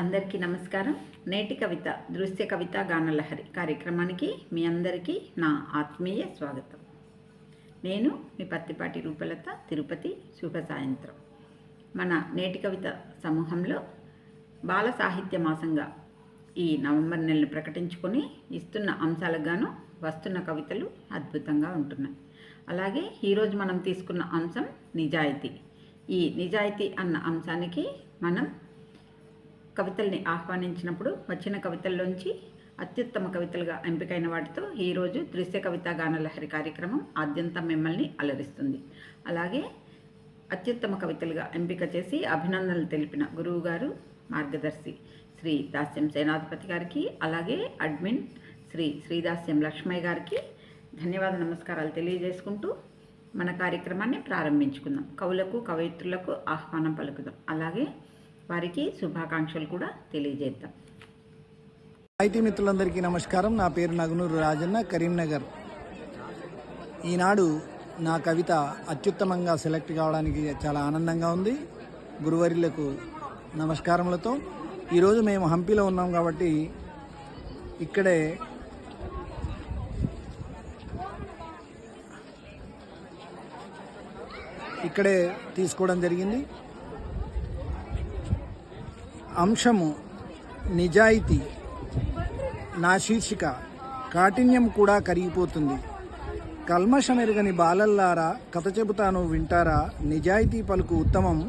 అందరికీ నమస్కారం. నేటి కవిత దృశ్య కవిత గానలహరి కార్యక్రమానికి మీ అందరికీ నా ఆత్మీయ స్వాగతం. నేను మీ పత్తిపాటి రూపలత, తిరుపతి. శుభ సాయంత్రం. మన నేటి కవిత సమూహంలో బాల సాహిత్య మాసంగా ఈ నవంబర్ నెలను ప్రకటించుకొని ఇస్తున్న అంశాలకు గాను వస్తున్న కవితలు అద్భుతంగా ఉంటున్నాయి. అలాగే ఈరోజు మనం తీసుకున్న అంశం నిజాయితీ. ఈ నిజాయితీ అన్న అంశానికి మనం కవితల్ని ఆహ్వానించినప్పుడు వచ్చిన కవితల్లోంచి అత్యుత్తమ కవితలుగా ఎంపికైన వాటితో ఈరోజు దృశ్య కవిత గానలహరి కార్యక్రమం ఆద్యంతం మిమ్మల్ని అలరిస్తుంది. అలాగే అత్యుత్తమ కవితలుగా ఎంపిక చేసి అభినందనలు తెలిపిన గురువు గారు, మార్గదర్శి శ్రీ దాస్యం సేనాధిపతి గారికి, అలాగే అడ్మిన్ శ్రీ శ్రీదాస్యం లక్ష్మయ్య గారికి ధన్యవాద నమస్కారాలు తెలియజేసుకుంటూ మన కార్యక్రమాన్ని ప్రారంభించుకుందాం. కవులకు, కవయిత్రులకు ఆహ్వానం పలుకుదాం. అలాగే వారికి శుభాకాంక్షలు కూడా తెలియజేద్దాం. సాహితీ మిత్రులందరికీ నమస్కారం. నా పేరు నగునూరు రాజన్న, కరీంనగర్. ఈనాడు నా కవిత అత్యుత్తమంగా సెలెక్ట్ కావడానికి చాలా ఆనందంగా ఉంది. గురువర్యులకు నమస్కారములతో ఈరోజు మేము హంపీలో ఉన్నాం కాబట్టి ఇక్కడే తీసుకోవడం జరిగింది. అంశము నిజాయితీ. నా శీర్షిక కాఠిన్యం కూడా కరిగిపోతుంది. కల్మషమెరుగని బాలల్లారా, కథ చెబుతాను వింటారా, నిజాయితీ పలుకు ఉత్తమం,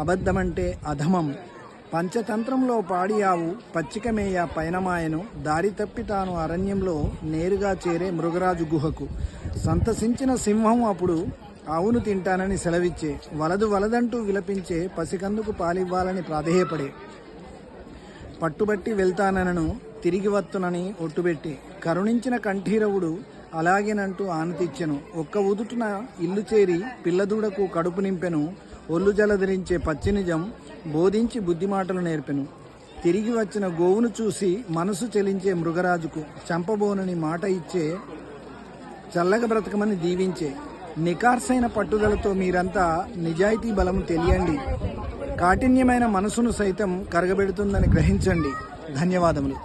అబద్ధమంటే అధమం. పంచతంత్రంలో పాడియావు పచ్చికమేయ పయనమాయను, దారి తప్పి తాను అరణ్యంలో నేరుగా చేరే మృగరాజు గుహకు. సంతసించిన సింహం అప్పుడు ఆవును తింటానని సెలవిచ్చే, వలదంటూ విలపించే పసికందుకు పాలివ్వాలని ప్రాధేయపడే, పట్టుబట్టి వెళ్తానను తిరిగి వత్తునని ఒట్టుబెట్టి, కరుణించిన కంఠీరవుడు అలాగేనంటూ ఆనతిచ్చెను. ఒక్క ఉదుటున ఇల్లు చేరి పిల్లదూడకు కడుపు నింపెను, ఒళ్ళు జలధరించే పచ్చి నిజం బోధించి బుద్ధిమాటలు నేర్పెను. తిరిగి వచ్చిన గోవును చూసి మనసు చెలించే మృగరాజుకు, చంపబోనని మాట ఇచ్చే, చల్లగా బ్రతకమని దీవించే. నికార్సైన పట్టుదలతో మీరంతా నిజాయితీ బలము తెలియండి, కాఠిన్యమైన మనసును సైతం కరగబెడుతుందని గ్రహించండి. ధన్యవాదములు.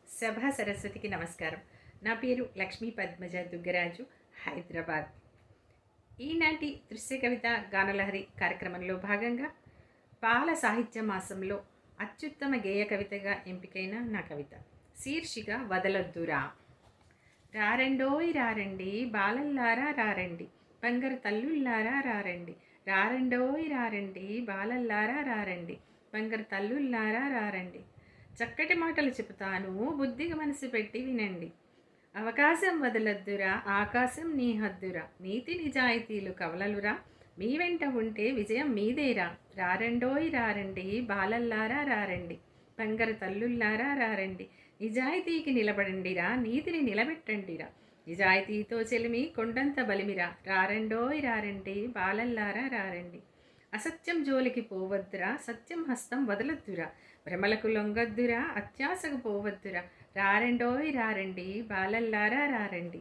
సభా సరస్వతికి నమస్కారం. నా పేరు లక్ష్మీ పద్మజ దుగ్గరాజు, హైదరాబాద్. ఈనాటి దృశ్య కవిత గానలహరి కార్యక్రమంలో భాగంగా బాల సాహిత్య మాసంలో అత్యుత్తమ గేయ కవితగా ఎంపికైన నా కవిత శీర్షిక వదలొద్దురా. రారండోయ్ రారండి బాలల్లారా రారండి, బంగారు తల్లుల్లారా రారండి, రారండోయ్ రారండి బాలల్లారా రారండి, బంగారు తల్లుల్లారా రారండి. చక్కటి మాటలు చెబుతాను, బుద్ధిగా మనసు పెట్టి వినండి. అవకాశం వదలొద్దురా, ఆకాశం నీ హద్దురా, నీతి నిజాయితీలు కవలలురా, మీ వెంట ఉంటే విజయం మీదేరా. రారండోయ్ రారండి బాలల్లారా రారండి, బంగారు తల్లుల్లారా రారండి, నిజాయితీకి నిలబడండిరా, నీతిని నిలబెట్టండిరా, నిజాయితీతో చెలిమి కొండంత బలిమిరా. రారండోయ్ రారండి బాలల్లారా రారండి. అసత్యం జోలికి పోవద్దురా, సత్యం హస్తం వదలొద్దురా, భ్రమలకు లొంగొద్దురా, అత్యాశకు పోవద్దురా. రారండోయ్ రారండి బాలల్లారా రారండి.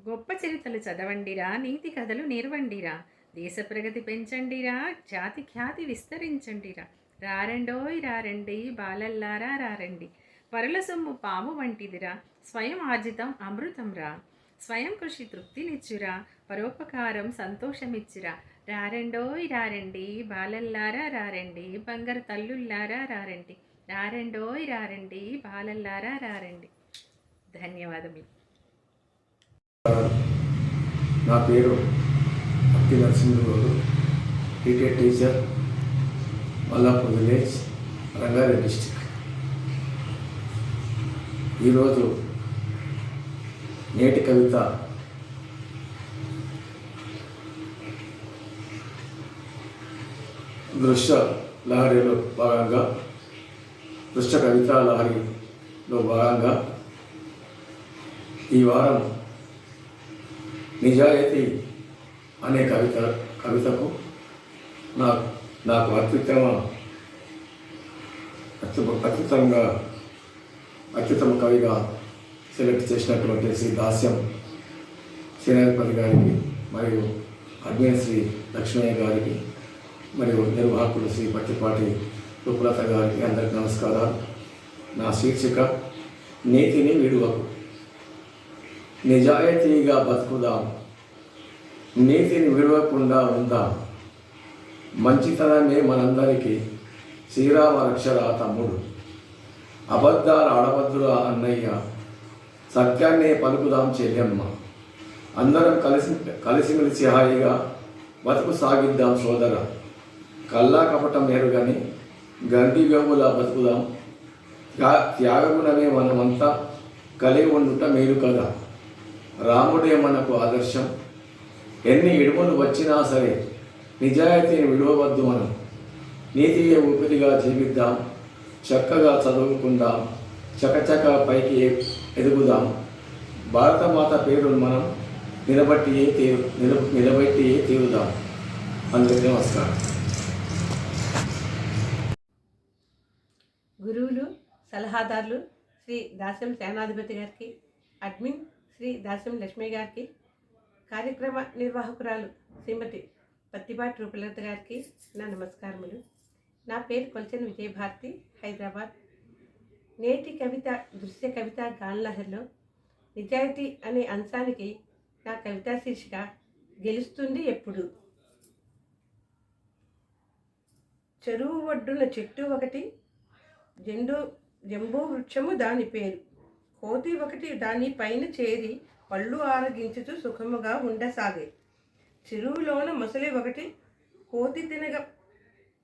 గొప్ప చరిత్రలు చదవండిరా, నీతి కథలు నేర్వండిరా, దేశ ప్రగతి పెంచండిరా, జాతి ఖ్యాతి విస్తరించండిరా. రారండోయ్ రారండి బాలల్లారా రారండి. పరుల సొమ్ము పాము వంటిదిరా, స్వయం ఆర్జితం అమృతంరా, స్వయం కృషి తృప్తినిచ్చురా, పరోపకారం సంతోషమిచ్చురా. రారండోయ్ రారండి బాలల్లారా రారండి, బంగారు తల్లుల్లారా రారండి, రారండోయ్ రారండి బాలల్లారా రారండి. ధన్యవాదములు. నా పేరు Akki Narasimharao, retired teacher, Mallapur village, Rangareddy district. ఈరోజు నేటి కవిత దృశ్య లహరిలో భాగంగా, దృశ్య కవితా లహరిలో భాగంగా ఈ వారం నిజాయితీ అనే కవితకు నాకు అత్యుత్తమ కవిగా సెలెక్ట్ చేసినటువంటి శ్రీ దాస్యం సేనాధిపతి గారికి, మరియు అడ్మిన్ శ్రీ లక్ష్మయ్య గారికి, మరియు నిర్వాహకులు శ్రీ పత్తిపాటి రూపలత గారికి అందరికి నమస్కారాలు. నా శీర్షిక నీతిని విడువకు. నిజాయితీగా బతుకుదాం, నీతిని విడవకుండా ఉందాం. మంచితనమే మనందరికీ శ్రీరామ రక్షరా తమ్ముడు. అబద్ధాలు ఆడవద్దురా అన్నయ్య, సత్యాన్నే పలుకుదాం చెల్లెమ్మ. అందరం కలిసిమెలిసి హాయిగా బతుకు సాగిద్దాం సోదర. కల్లా కపటం ఎరుగని గంటి గవ్వులా బతుకుదాం. త్యాగగుణమే మనమంతా కలిగి ఉండుట మేలు కదా. రాముడే మనకు ఆదర్శం. ఎన్ని ఇడుములు వచ్చినా సరే నిజాయితీని విడవవద్దు మనం. నీతియే ఊపిరిగా జీవిద్దాం, చక్కగా చదువుకుందాం, చకచక పైకి ఎదుగుదాం. భారతమాత పేరును మనం నిలబెట్టియే తీరుదాం. అందరికీ నమస్కారం. గురువులు, సలహాదారులు శ్రీ దాస్యం సేనాధిపతి గారికి, అడ్మిన్ శ్రీ దాస్యం లక్ష్మి గారికి, కార్యక్రమ నిర్వాహకురాలు శ్రీమతి పత్తిపాటి రూపలత గారికి నా నమస్కారములు. నా పేరు కొల్చెన్ విజయభారతి, హైదరాబాద్. నేటి కవిత దృశ్య కవిత గానలహరిలో నిజాయితీ అనే అంశానికి నా కవితా శీర్షిక గెలుస్తుంది ఎప్పుడు. చెరువు ఒడ్డున చెట్టు ఒకటి, జంబూ వృక్షము దాని పేరు. కోతి ఒకటి దాని పైన చేరి పళ్ళు ఆరగించుతూ సుఖముగా ఉండసాగే. చెరువులోన మొసలి ఒకటి కోతి తినగ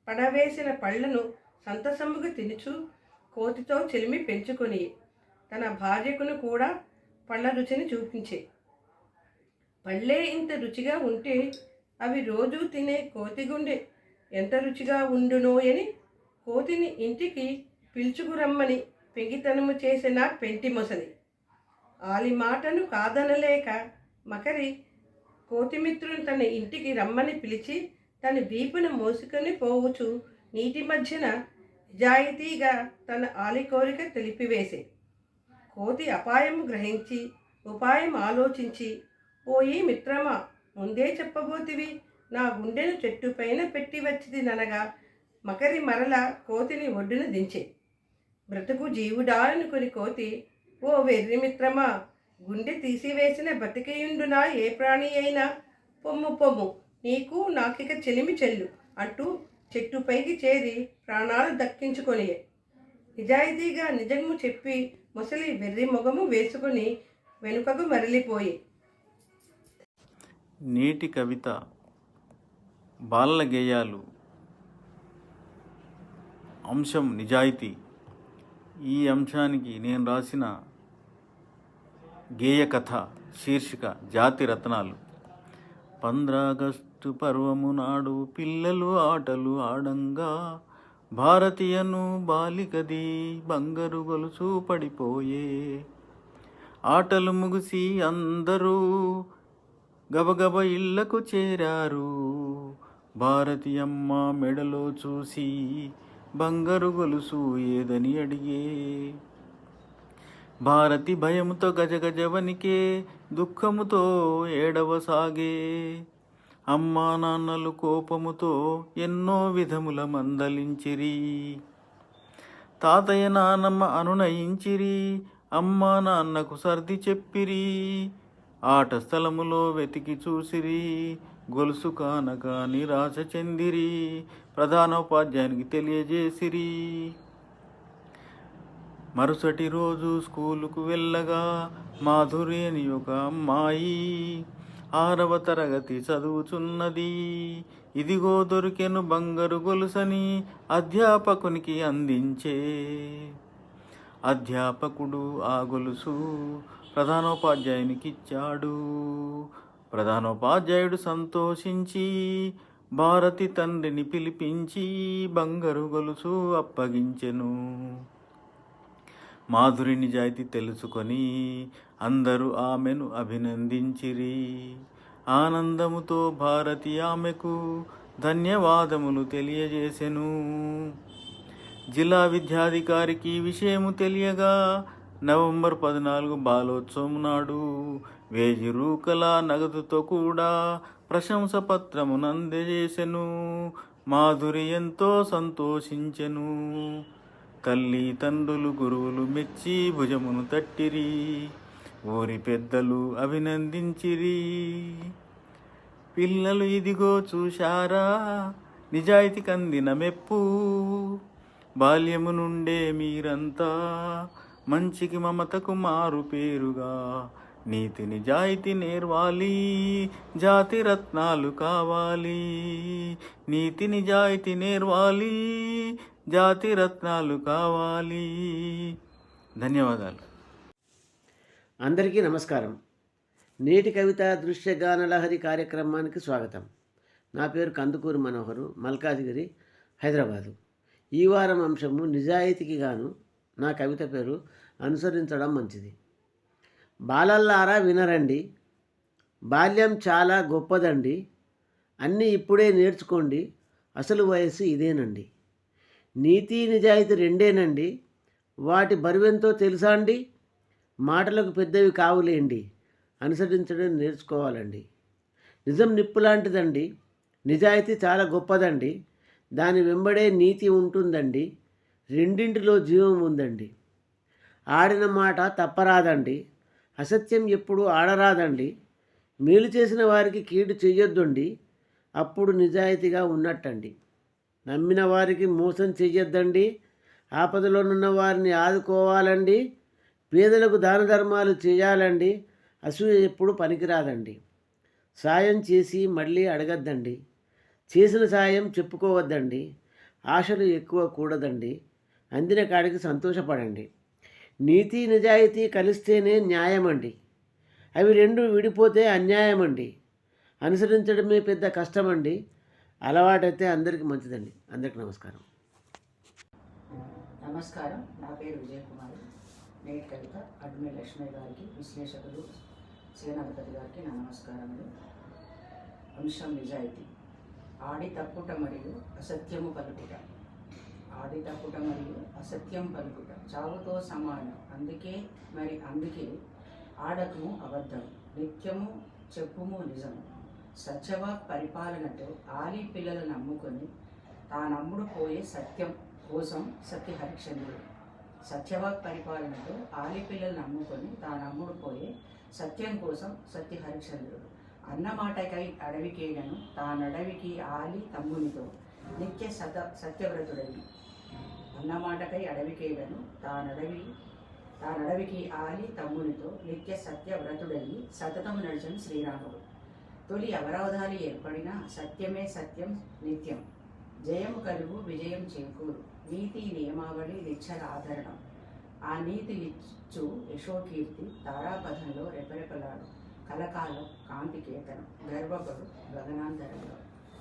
పడవేసిన పళ్లను సంతసముగా తినుచు కోతితో చెలిమి పెంచుకొని తన భార్యకును కూడా పళ్ళ రుచిని చూపించే. పళ్ళే ఇంత రుచిగా ఉంటే అవి రోజు తినే కోతి గుండె ఎంత రుచిగా ఉండునోయని కోతిని ఇంటికి పిలుచుకురమ్మని పెంకితనము చేసిన పెంటి మొసలి. ఆలి మాటను కాదనలేక మకరి కోతిమిత్రుని తన ఇంటికి రమ్మని పిలిచి తన వీపున మోసుకొని పోవచ్చు నీటి మధ్యన నిజాయితీగా తన ఆలి కోరిక తెలిపివేసే. కోతి అపాయము గ్రహించి ఉపాయం ఆలోచించి, పోయి మిత్రమా, ముందే చెప్పబోతివి, నా గుండెను చెట్టుపైన పెట్టి వచ్చింది ననగా మకరి మరల కోతిని ఒడ్డున దించే. బ్రతుకు జీవుడా అనుకుని కోతి, ఓ వెర్రి మిత్రమా, గుండె తీసివేసిన బతికియుండునా ఏ ప్రాణి అయినా, పొమ్ము పొమ్ము, నీకు నాకిక చెలిమి చెల్లు అంటూ చెట్టుపైకి చేరి ప్రాణాలు దక్కించుకొని నిజాయితీగా నిజము చెప్పి ముసలి వెర్రి మొగము వేసుకుని వెనుకకు మరలిపోయి. నేటి కవిత బాలల గేయాలు. అంశం నిజాయితీ. ఈ అంశానికి నేను రాసిన గేయ కథ శీర్షిక జాతి రత్నాలు. 15 ఆగస్టు పర్వము నాడు పిల్లలు ఆటలు ఆడంగా భారతీయను బాలికది బంగారు గొలుసు పడిపోయే. ఆటలు ముగిసి అందరూ గబగబ ఇళ్లకు చేరారు. భారతీయమ్మ మెడలో చూసి బంగారు గొలుసు ఏదని అడిగే. భారతి భయముతో గజగజ వనికే, దుఃఖముతో ఏడవసాగే. అమ్మా నాన్నలు కోపముతో ఎన్నో విధముల మందలించిరి. తాతయ్య నానమ్మ అనునయించిరి, అమ్మా నాన్నకు సర్ది చెప్పిరి. ఆట స్థలములో వెతికి చూసిరి, గొలుసు కానక నిరాశ చెందిరి. ప్రధానోపాధ్యాయునికి తెలియజేసిరి. మరుసటి రోజు స్కూలుకు వెళ్ళగా మాధురి అని ఒక అమ్మాయి 6వ తరగతి చదువుచున్నది. ఇదిగో దొరికెను బంగారు గొలుసని అధ్యాపకునికి అందించే. అధ్యాపకుడు ఆ గొలుసు ప్రధానోపాధ్యాయునికి ఇచ్చాడు. ప్రధానోపాధ్యాయుడు సంతోషించి భారతి తండ్రిని పిలిపించి బంగారు గొలుసు అప్పగించెను. మాధురి నిజాయితీ తెలుసుకొని అందరూ ఆమెను అభినందించిరి. ఆనందముతో భారతి ఆమెకు ధన్యవాదములు తెలియజేసెను. జిల్లా విద్యాధికారికి విషయము తెలియగా నవంబర్ 14 బాలోత్సవం నాడు 1000 రూకల నగదుతో కూడా ప్రశంస పత్రమును అందజేసెను. మాధురి ఎంతో సంతోషించెను. తల్లి తండ్రులు గురువులు మెచ్చి భుజమును తట్టిరి, ఊరి పెద్దలు అభినందించిరి. పిల్లలు ఇదిగో చూశారా నిజాయితీ కందిన మెప్పు, బాల్యము నుండే మీరంతా మంచికి మమతకు మారు పేరుగా, నీతి నిజాయితీ నేర్వాలి జాతి రత్నాలు కావాలి, నీతి నిజాయితీ నేర్వాలి జాతి రత్నాలు కావాలి. ధన్యవాదాలు. అందరికీ నమస్కారం. నేటి కవిత దృశ్య గాన లహరి కార్యక్రమానికి స్వాగతం. నా పేరు కందుకూరి మనోహరు, మల్కాజిగిరి, హైదరాబాదు. ఈ వారం అంశము నిజాయితీకి గాను నా కవిత పేరు అనుసరించడం మంచిది. బాలల్లారా వినరండి, బాల్యం చాలా గొప్పదండి, అన్నీ ఇప్పుడే నేర్చుకోండి, అసలు వయస్సు ఇదేనండి. నీతి నిజాయితీ రెండేనండి, వాటి బరువెంతో తెలుసా అండి, మాటలకు పెద్దవి కావులేండి, అనుసరించడం నేర్చుకోవాలండి. నిజం నిప్పు లాంటిదండి, నిజాయితీ చాలా గొప్పదండి, దాని వెంబడే నీతి ఉంటుందండి, రెండింటిలో జీవం ఉందండి. ఆడిన మాట తప్పరాదండి, అసత్యం ఎప్పుడు ఆడరాదండి, మేలు చేసిన వారికి కీడు చెయ్యొద్దండి, అప్పుడు నిజాయితీగా ఉన్నట్టండి. నమ్మిన వారికి మోసం చెయ్యొద్దండి, ఆపదలోనున్న వారిని ఆదుకోవాలండి, పేదలకు దాన ధర్మాలు చేయాలండి, అసూయ ఎప్పుడు పనికిరాదండి. సాయం చేసి మళ్ళీ అడగద్దండి, చేసిన సాయం చెప్పుకోవద్దండి, ఆశలు ఎక్కువ కూడదండి, అందిన కాడికి సంతోషపడండి. నీతి నిజాయితీ కలిస్తేనే న్యాయమండి, అవి రెండు విడిపోతే అన్యాయమండి. అనుసరించడమే పెద్ద కష్టమండి, అలవాటైతే అందరికీ మంచిదండి. అందరికీ నమస్కారం. నమస్కారం, నా పేరు విజయకుమారి. నేటి కవిత అడ్మి లక్ష్మి గారికి, విశ్లేషకులు సేనాధిపతి గారికి నా నమస్కారములు. అంశం నిజాయితీ. ఆడి తప్పుట మరియు అసత్యము పలుకుట. ఆడి తప్పుట మరియు అసత్యం పలుకుట చావుతో సమానం. అందుకే ఆడకము అబద్ధం, నిత్యము చెప్పుము నిజము. సత్యవాక్ పరిపాలనతో ఆలి పిల్లలు నమ్ముకొని తానమ్ముడు పోయే సత్యం కోసం సత్య హరిశ్చంద్రుడు. సత్యవాక్ పరిపాలనతో ఆలి పిల్లలు నమ్ముకొని తానమ్ముడు పోయే సత్యం కోసం సత్య హరిశ్చంద్రుడు. అన్నమాటకై అడవికేగను తానడవికి ఆలి తమ్మునితో నిత్య సత్యవ్రతుడవి. అన్నమాటకై అడవికేగను తానడవికి ఆలి తమ్మునితో నిత్య సత్యవ్రతుడవి సతతము నడిచను శ్రీరాముడు. తొలి అవరోధాలు ఏర్పడిన సత్యమే సత్యం నిత్యం. జయము కలుగు విజయం చేకూరు, నీతి నియమావళి నిచ్చల ఆదరణం. ఆ నీతి లిచ్చు యశోకీర్తి తారాపథంలో రెపరెపలాడు, కలకాలం కాంతి కేతనం గర్వపడు గగనాంతరంలో.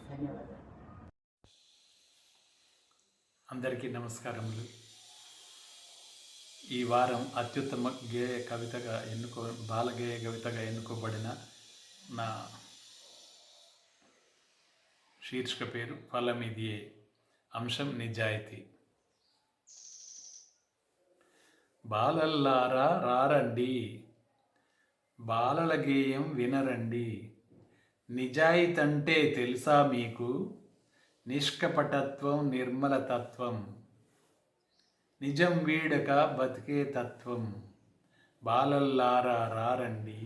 ధన్యవాదాలు. అందరికీ నమస్కారములు. ఈ వారం అత్యుత్తమ గేయ కవితగా బాలగేయ కవితగా ఎన్నుకోబడిన నా శీర్షిక పేరు ఫలమిదియే. అంశం నిజాయితీ. బాలల్లారా రారండి, బాలల గేయం వినరండి, నిజాయితంటే తెలుసా మీకు, నిష్కపటత్వం నిర్మలతత్వం, నిజం వీడక బతికే తత్వం. బాలల్లారా రారండి,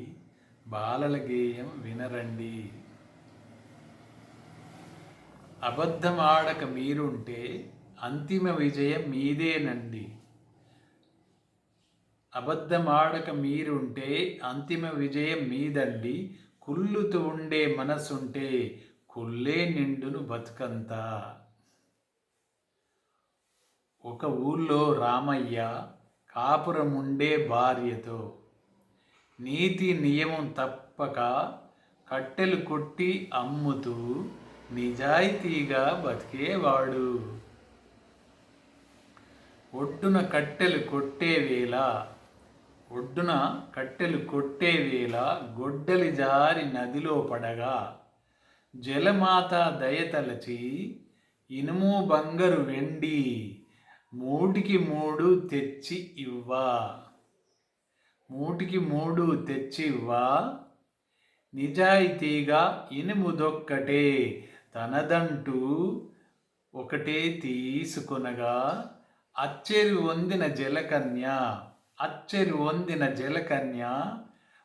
బాలల గేయం వినరండి. అబద్ధం ఆడక మీరుంటే అంతిమ విజయం మీదేనండి. అబద్ధం ఆడక మీరుంటే అంతిమ విజయం మీదండి. కుళ్ళుతూ ఉండే మనసుంటే కుళ్ళే నిండును బతుకంతా. ఒక ఊళ్ళో రామయ్య కాపురముండే భార్యతో నీతి నియమం తప్పక కట్టెలు కొట్టి అమ్ముతూ నిజాయితీగా బతికేవాడు. ఒడ్డున కట్టెలు కొట్టే వేళ గొడ్డలి జారి నదిలో పడగా, జలమాత దయతలచి ఇనుము బంగారు వెండి మూటికి మూడు తెచ్చి ఇవ్వా, నిజాయితీగా ఇనుముదొక్కటే తనదంటూ ఒకటే తీసుకొనగా అచ్చెరి వందిన జలకన్య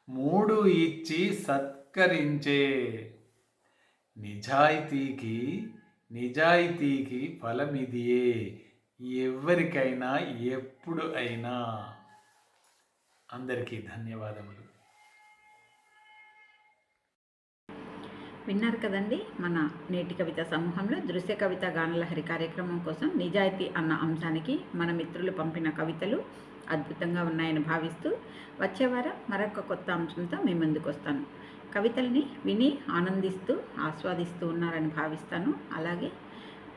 మూడు ఇచ్చి సత్కరించే. నిజాయితీకి ఫలమిదియే, ఎవరికైనా ఎప్పుడు అయినా. అందరికీ ధన్యవాదములు. విన్నారు కదండి, మన నేటి కవిత సమూహంలో దృశ్య కవిత గానలహరి కార్యక్రమం కోసం నిజాయితీ అన్న అంశానికి మన మిత్రులు పంపిన కవితలు అద్భుతంగా ఉన్నాయని భావిస్తూ వచ్చే వారం మరొక కొత్త అంశంతో మీ ముందుకు వస్తాను. కవితల్ని విని ఆనందిస్తూ ఆస్వాదిస్తూ ఉన్నారని భావిస్తాను. అలాగే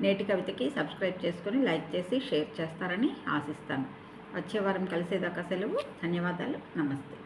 నేటి కవితకి సబ్స్క్రైబ్ చేసుకొని లైక్ చేసి షేర్ చేస్తారని ఆశిస్తాను. వచ్చే వారం కలిసేదాకా సెలవు. ధన్యవాదాలు. నమస్తే.